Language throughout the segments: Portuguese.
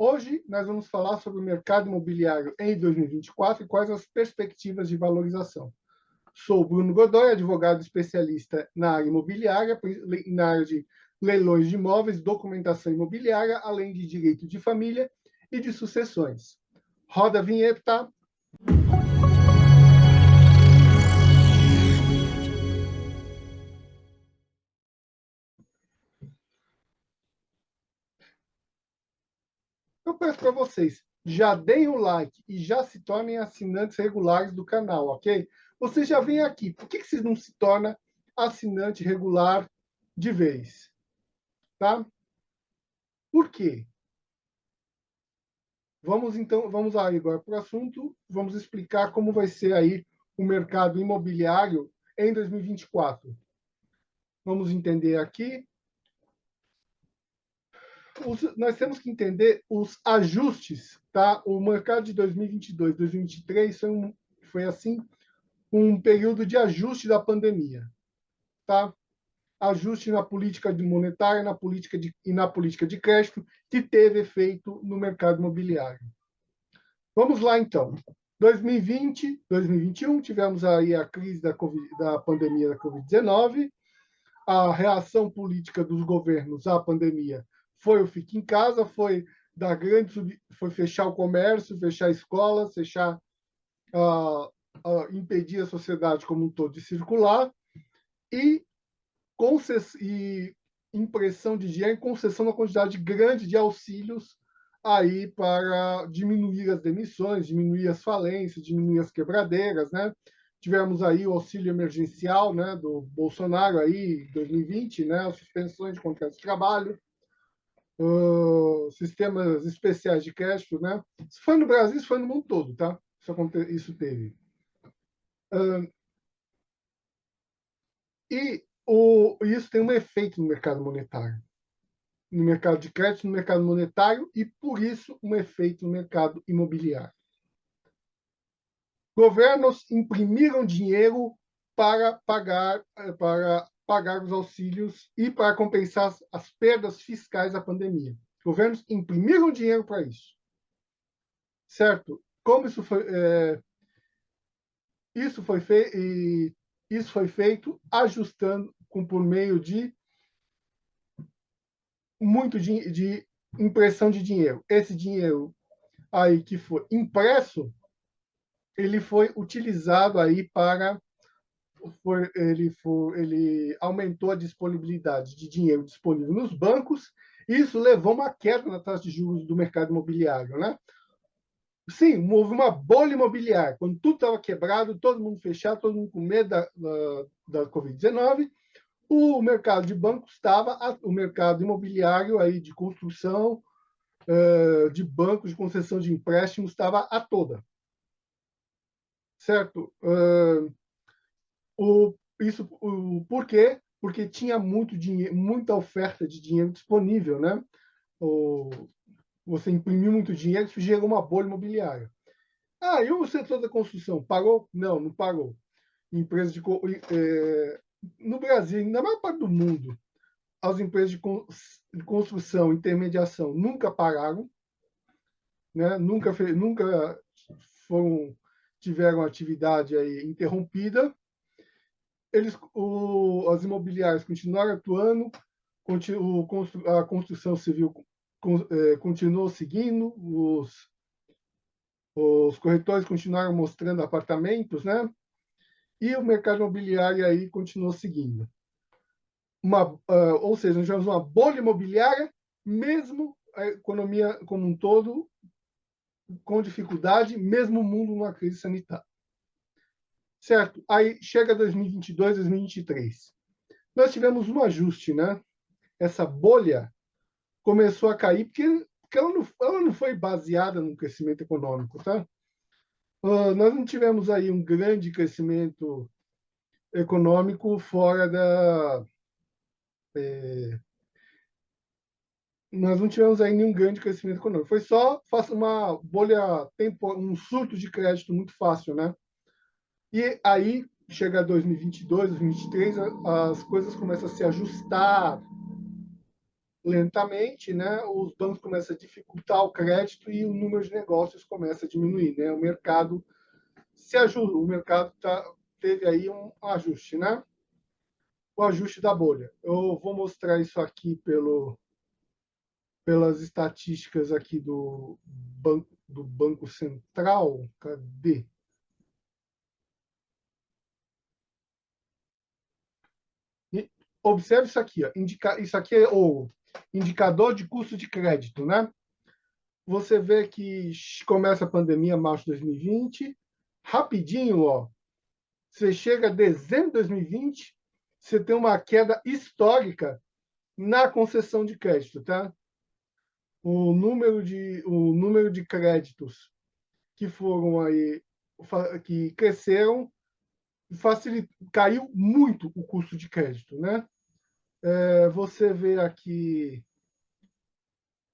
Hoje nós vamos falar sobre o mercado imobiliário em 2024 e quais as perspectivas de valorização. Sou Bruno Godoy, advogado especialista na área imobiliária, na área de leilões de imóveis, documentação imobiliária, além de direito de família e de sucessões. Roda a vinheta. Eu peço para vocês, já deem o like e já se tornem assinantes regulares do canal, ok? Vocês já vêm aqui, por que vocês não se tornam assinante regular de vez? Tá? Por quê? Vamos aí agora para o assunto, vamos explicar como vai ser aí o mercado imobiliário em 2024. Vamos entender aqui. Nós temos que entender os ajustes, tá? O mercado de 2022, 2023 foi assim um período de ajuste da pandemia, tá? Ajuste na política monetária, na política de crédito, que teve efeito no mercado imobiliário. Vamos lá, então. 2020, 2021, tivemos aí a crise da pandemia da Covid-19, a reação política dos governos à pandemia foi o fique em casa, foi fechar o comércio, fechar escolas, impedir a sociedade como um todo de circular e impressão de dinheiro e concessão de uma quantidade grande de auxílios aí para diminuir as demissões, diminuir as falências, diminuir as quebradeiras, né? Tivemos aí o auxílio emergencial, né, do Bolsonaro aí, 2020, né, as suspensões de contratos de trabalho, sistemas especiais de crédito, né? Isso foi no Brasil, isso foi no mundo todo, tá? Isso teve. Isso tem um efeito no mercado monetário, no mercado de crédito, no mercado monetário e, por isso, um efeito no mercado imobiliário. Governos imprimiram dinheiro para pagar os auxílios e para compensar as perdas fiscais da pandemia. Governos imprimiram dinheiro para isso. Certo? Como isso foi feito ajustando por meio de de impressão de dinheiro. Esse dinheiro aí que foi impresso, ele foi utilizado aí ele aumentou a disponibilidade de dinheiro disponível nos bancos. Isso levou a uma queda na taxa de juros do mercado imobiliário, né? Sim, houve uma bolha imobiliária. Quando tudo estava quebrado, todo mundo fechado, todo mundo com medo da Covid-19, o mercado de bancos o mercado imobiliário aí de construção, de bancos de concessão de empréstimos estava a toda. Certo? Por quê? Porque tinha muito dinheiro, muita oferta de dinheiro disponível, né? Você imprimiu muito dinheiro, isso gerou uma bolha imobiliária. E o setor da construção? Parou? Não, não parou. Empresas no Brasil, na maior parte do mundo, as empresas de construção, intermediação nunca pararam, né? Nunca tiveram atividade aí interrompida. As imobiliárias continuaram atuando, a construção civil continuou seguindo, os corretores continuaram mostrando apartamentos, né? E o mercado imobiliário aí continuou seguindo. Ou seja, nós tivemos uma bolha imobiliária, mesmo a economia como um todo com dificuldade, mesmo o mundo numa crise sanitária. Certo? Aí chega 2022, 2023. Nós tivemos um ajuste, né? Essa bolha começou a cair porque ela não foi baseada no crescimento econômico, tá? Nós não tivemos aí um grande crescimento econômico fora da... nós não tivemos aí nenhum grande crescimento econômico. Foi só uma bolha, um surto de crédito muito fácil, né? E aí, chega 2022, 2023, as coisas começam a se ajustar lentamente, né, os bancos começam a dificultar o crédito e o número de negócios começa a diminuir, né? O mercado se ajusta, o mercado teve aí um ajuste, né? O ajuste da bolha. Eu vou mostrar isso aqui pelas estatísticas aqui do Banco Central. Cadê? E observe isso aqui, ó. Isso aqui é o indicador de custo de crédito, né? Você vê que começa a pandemia em março de 2020, rapidinho, ó, você chega a dezembro de 2020, você tem uma queda histórica na concessão de crédito, tá? O número de créditos que foram aí, que cresceram, caiu muito o custo de crédito, né? Você vê aqui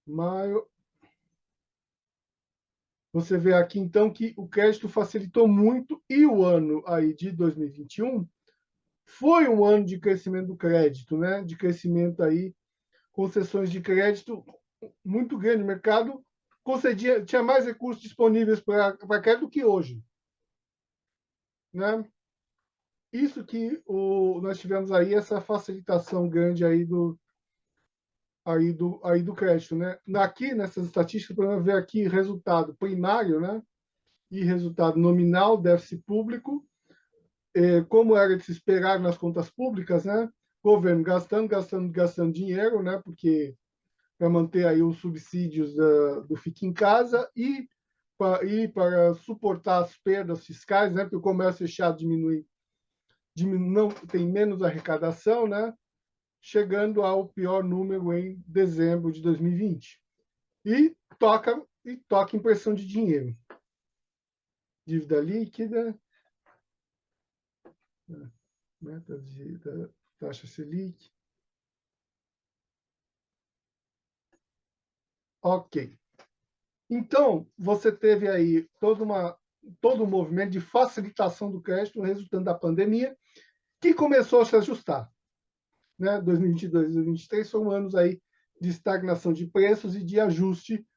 maio, você vê aqui então que o crédito facilitou muito e o ano aí de 2021 foi um ano de crescimento do crédito, né? De crescimento aí, concessões de crédito muito grande. O mercado tinha mais recursos disponíveis para crédito do que hoje, né? Isso que nós tivemos aí essa facilitação grande aí do crédito, né? Aqui nessas estatísticas podemos ver aqui resultado primário, né? E resultado nominal, déficit público, como era de se esperar nas contas públicas, né? Governo gastando dinheiro, né? Porque para manter aí os subsídios do Fique em Casa para suportar as perdas fiscais, né? Porque o comércio fechado não tem menos arrecadação, né? Chegando ao pior número em dezembro de 2020. E toca impressão de dinheiro. Dívida líquida, meta da taxa Selic. Ok. Então, você teve aí todo um movimento de facilitação do crédito resultando da pandemia, que começou a se ajustar, né? 2022 e 2023 foram anos aí de estagnação de preços e de ajuste.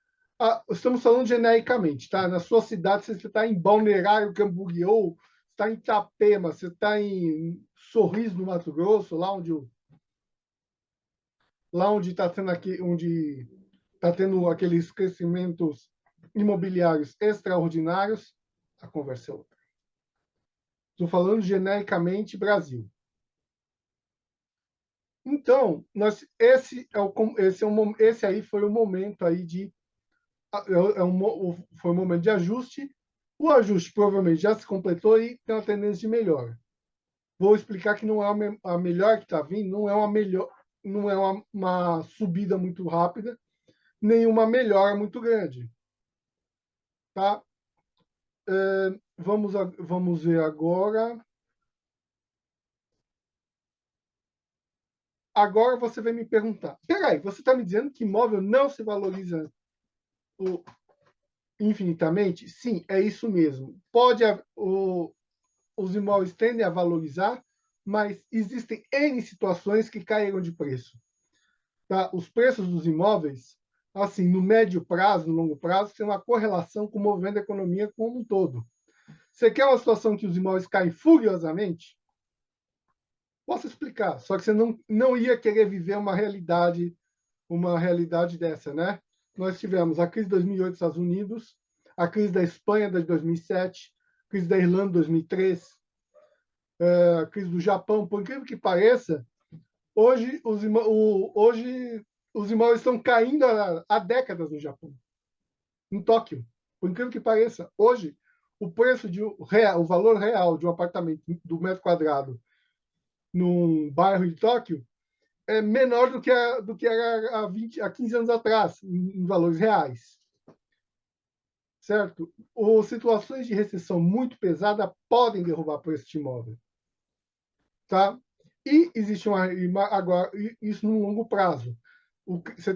Estamos falando genericamente, tá? Na sua cidade, se você está em Balneário Camboriú, está em Itapema, você está em Sorriso, no Mato Grosso, lá onde está tendo aqueles crescimentos imobiliários extraordinários, a conversa é outra. Estou falando genericamente Brasil. Então, esse aí foi o momento aí foi um momento de ajuste. O ajuste provavelmente já se completou e tem uma tendência de melhora. Vou explicar que não é a melhor que está vindo, não é uma subida muito rápida, nem uma melhora muito grande. Tá? Vamos ver agora. Agora você vai me perguntar: peraí, você está me dizendo que imóvel não se valoriza infinitamente? Sim, é isso mesmo. Os imóveis tendem a valorizar, mas existem N situações que caíram de preço. Tá? Os preços dos imóveis, assim, no médio prazo, no longo prazo, tem uma correlação com o movimento da economia como um todo. Você quer uma situação que os imóveis caem furiosamente? Posso explicar, só que você não ia querer viver uma realidade dessa, né? Nós tivemos a crise de 2008 nos Estados Unidos, a crise da Espanha de 2007, a crise da Irlanda de 2003, a crise do Japão. Por incrível que pareça, hoje os imóveis estão caindo há décadas no Japão, em Tóquio. Por incrível que pareça, hoje o valor real de um apartamento do metro quadrado num bairro de Tóquio é menor do que era há 15 anos atrás, em valores reais. Certo? Ou situações de recessão muito pesada podem derrubar o preço de imóvel. Tá? E existe agora isso no longo prazo. Se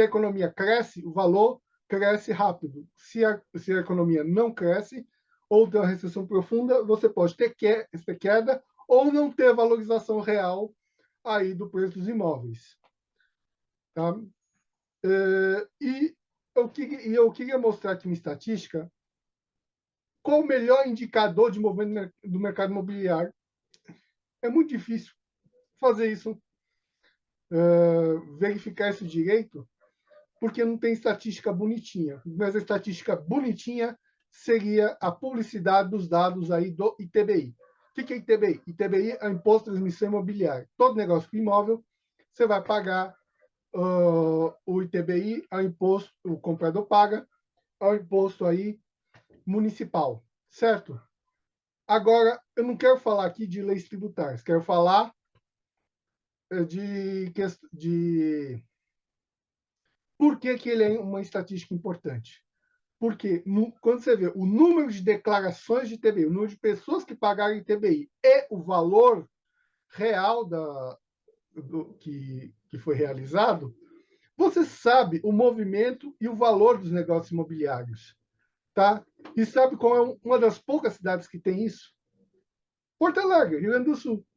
a economia cresce, o valor cresce rápido. Se a economia não cresce, ou tem uma recessão profunda, você pode ter queda ou não ter valorização real aí do preço dos imóveis. Tá? E eu queria mostrar aqui uma estatística. Qual o melhor indicador de movimento do mercado imobiliário? É muito difícil fazer isso, verificar isso direito, porque não tem estatística bonitinha. Mas a estatística bonitinha seria a publicidade dos dados aí do ITBI. O que é ITBI? ITBI é o Imposto de Transmissão Imobiliária. Todo negócio com imóvel, você vai pagar o ITBI, ao imposto, o comprador paga, ao imposto aí municipal, certo? Agora, eu não quero falar aqui de leis tributárias, quero falar de por que ele é uma estatística importante. Porque quando você vê o número de declarações de ITBI, o número de pessoas que pagaram ITBI e o valor real que foi realizado, você sabe o movimento e o valor dos negócios imobiliários. Tá? E sabe qual é uma das poucas cidades que tem isso? Porto Alegre, Rio Grande do Sul.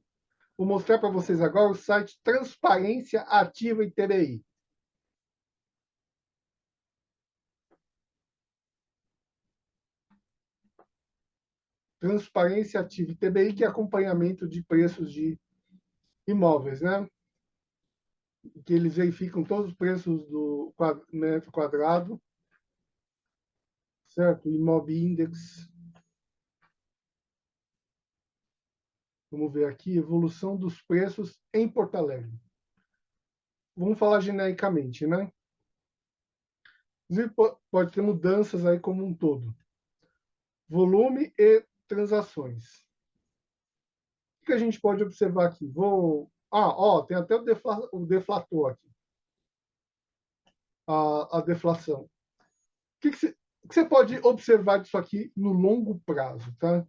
Vou mostrar para vocês agora o site Transparência Ativa ITBI. Transparência Ativa ITBI, que é acompanhamento de preços de imóveis, né? Que eles verificam todos os preços do metro quadrado, certo? Imob Index. Vamos ver aqui, evolução dos preços em Porto Alegre. Vamos falar genericamente, né? Pode ter mudanças aí como um todo. Volume e transações. O que a gente pode observar aqui? Tem até o deflator aqui. A deflação. O que você pode observar disso aqui no longo prazo, tá?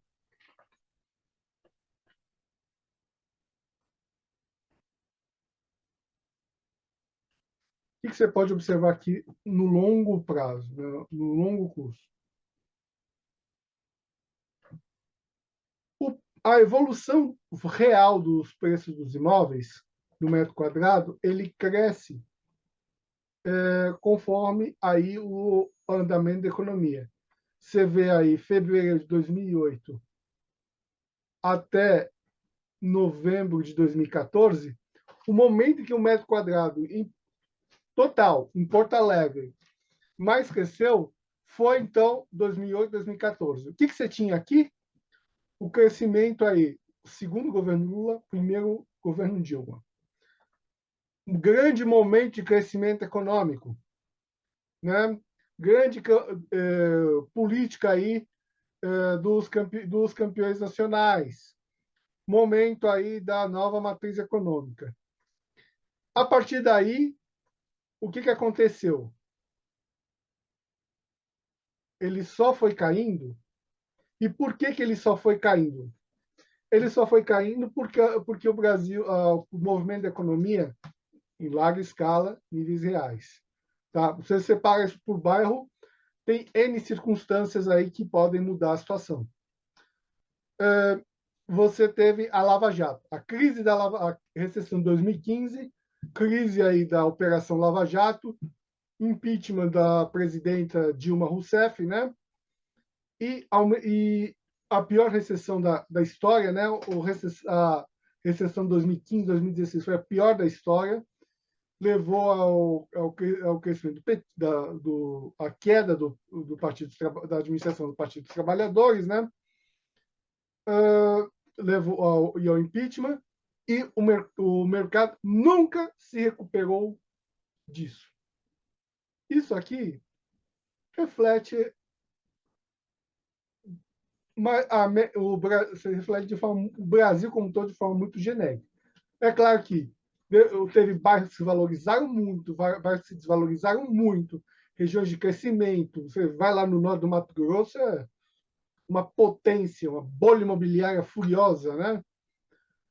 O que você pode observar aqui no longo prazo, né? No longo curso? A evolução real dos preços dos imóveis no metro quadrado, ele cresce conforme aí o andamento da economia. Você vê aí fevereiro de 2008 até novembro de 2014, o momento em que o metro quadrado em total em Porto Alegre mais cresceu foi então 2008, 2014. O que você tinha aqui? O crescimento aí, segundo governo Lula, primeiro governo Dilma. Um grande momento de crescimento econômico, né? Grande política aí dos campeões nacionais. Momento aí da nova matriz econômica. A partir daí, o que aconteceu? Ele só foi caindo. E por que ele só foi caindo? Ele só foi caindo porque o Brasil, o movimento da economia, em larga escala, níveis reais. Tá? Você separa isso por bairro, tem N circunstâncias aí que podem mudar a situação. Você teve a Lava Jato, a crise a recessão de 2015, crise aí da Operação Lava Jato, impeachment da presidenta Dilma Rousseff, né? E a pior recessão da história, né? A recessão de 2015, 2016 foi a pior da história, levou ao crescimento a queda do partido da administração do Partido dos Trabalhadores, né? Levou ao impeachment e o mercado nunca se recuperou disso. Isso aqui reflete reflete o Brasil como um todo de forma muito genérica. É claro que teve bairros que se valorizaram muito, bairros que se desvalorizaram muito, regiões de crescimento. Você vai lá no norte do Mato Grosso, é uma potência, uma bolha imobiliária furiosa, né?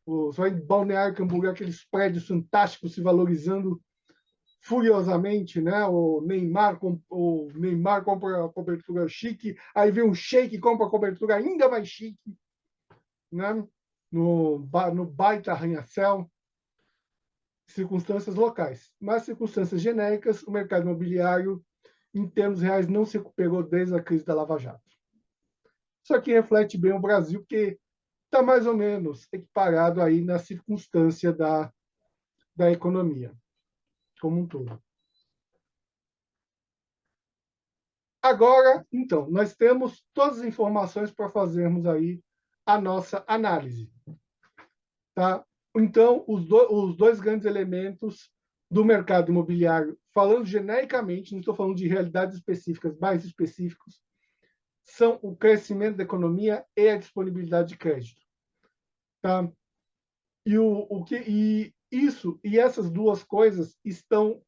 Você vai em Balneário Camboriú, aqueles prédios fantásticos se valorizando furiosamente, né? O Neymar compra a cobertura chique, aí vem um sheik e compra a cobertura ainda mais chique, né? No baita arranha-céu. circunstâncias locais. Mas circunstâncias genéricas, o mercado imobiliário, em termos reais, não se recuperou desde a crise da Lava Jato. Isso aqui reflete bem o Brasil, porque está mais ou menos equiparado aí na circunstância da economia como um todo. Agora, então, nós temos todas as informações para fazermos aí a nossa análise. Tá? Então, os dois grandes elementos do mercado imobiliário, falando genericamente, não estou falando de realidades específicas, mais específicos, são o crescimento da economia e a disponibilidade de crédito. Tá? E essas duas coisas estão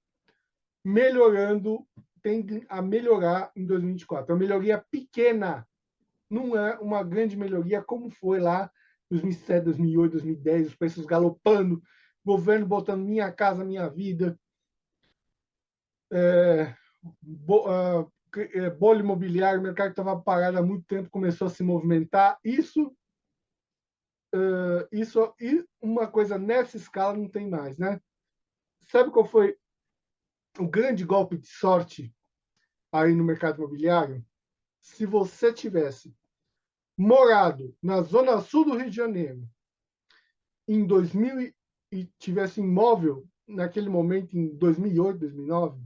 melhorando, tendem a melhorar em 2024. É uma melhoria pequena, não é uma grande melhoria como foi lá em 2007, 2008, 2010, os preços galopando, governo botando Minha Casa Minha Vida, bolha imobiliária, o mercado que estava parado há muito tempo começou a se movimentar. E uma coisa nessa escala não tem mais, né? Sabe qual foi o grande golpe de sorte aí no mercado imobiliário? Se você tivesse morado na zona sul do Rio de Janeiro em 2000 e tivesse imóvel naquele momento em 2008, 2009,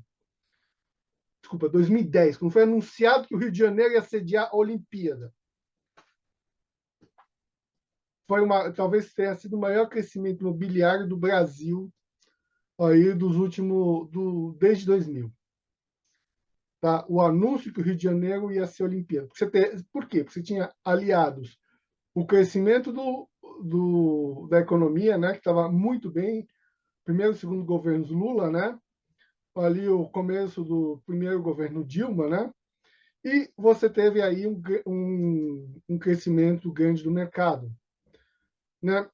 desculpa, 2010, quando foi anunciado que o Rio de Janeiro ia sediar a Olimpíada, talvez tenha sido o maior crescimento imobiliário do Brasil aí desde 2000. Tá? O anúncio que o Rio de Janeiro ia ser Olimpíada. Por quê? Porque você tinha aliados o crescimento da economia, né, que estava muito bem, primeiro e segundo governos Lula, né, ali o começo do primeiro governo Dilma, né, e você teve aí um crescimento grande do mercado, né,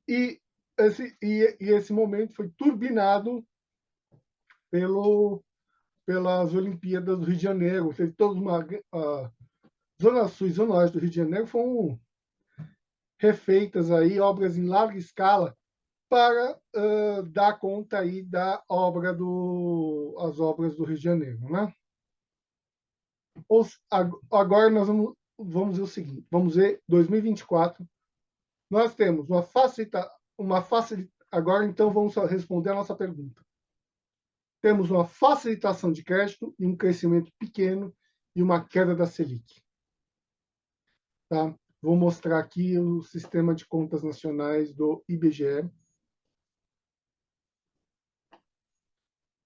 e esse momento foi turbinado pelas Olimpíadas do Rio de Janeiro. Teve toda uma Zona Sul e Zona Oeste do Rio de Janeiro foram refeitas aí obras em larga escala para dar conta aí as obras do Rio de Janeiro, né? Agora nós vamos ver o seguinte, vamos ver 2024, nós temos agora então vamos responder a nossa pergunta. Temos uma facilitação de crédito e um crescimento pequeno e uma queda da Selic. Tá? Vou mostrar aqui o sistema de contas nacionais do IBGE.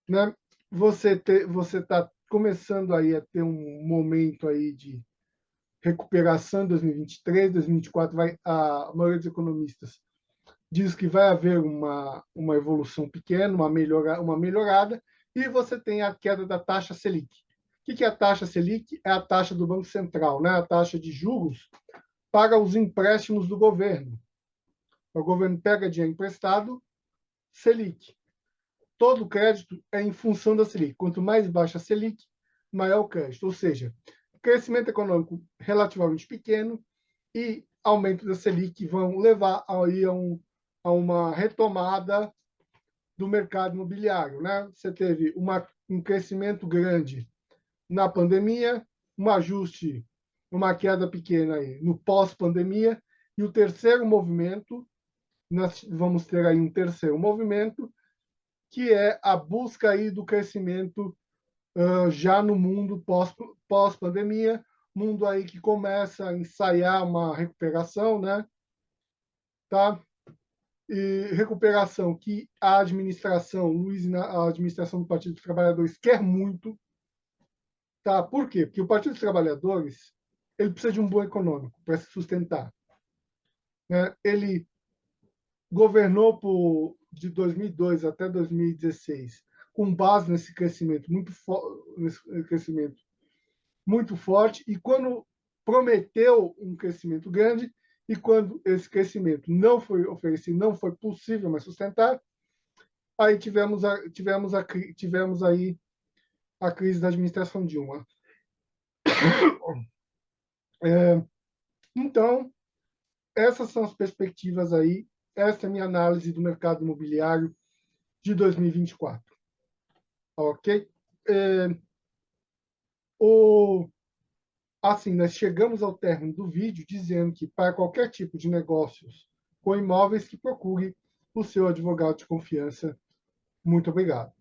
Né? Você está começando aí a ter um momento aí de recuperação em 2023, 2024 a maioria dos economistas diz que vai haver uma evolução pequena, uma melhorada, e você tem a queda da taxa Selic. O que é a taxa Selic? É a taxa do Banco Central, né? A taxa de juros para os empréstimos do governo. O governo pega dinheiro emprestado, Selic. Todo crédito é em função da Selic. Quanto mais baixa a Selic, maior o crédito. Ou seja, crescimento econômico relativamente pequeno e aumento da Selic vão levar aí a uma retomada do mercado imobiliário. Né? Você teve um crescimento grande na pandemia, um ajuste, uma queda pequena aí no pós-pandemia, e o terceiro movimento, nós vamos ter aí um terceiro movimento, que é a busca aí do crescimento já no mundo pós-pandemia, mundo aí que começa a ensaiar uma recuperação, né? Tá? E recuperação que a administração, a administração do Partido dos Trabalhadores quer muito, tá? Por quê? Porque o Partido dos Trabalhadores ele precisa de um bom econômico para se sustentar, né? Ele governou de 2002 até 2016 com base nesse crescimento muito forte, e quando prometeu um crescimento grande, e quando esse crescimento não foi oferecido, não foi possível mais sustentar, aí tivemos aí a crise da administração Dilma. Então, essas são as perspectivas aí, essa é a minha análise do mercado imobiliário de 2024. Ok? É, o, assim, nós chegamos ao término do vídeo dizendo que, para qualquer tipo de negócios com imóveis, que procure o seu advogado de confiança. Muito obrigado.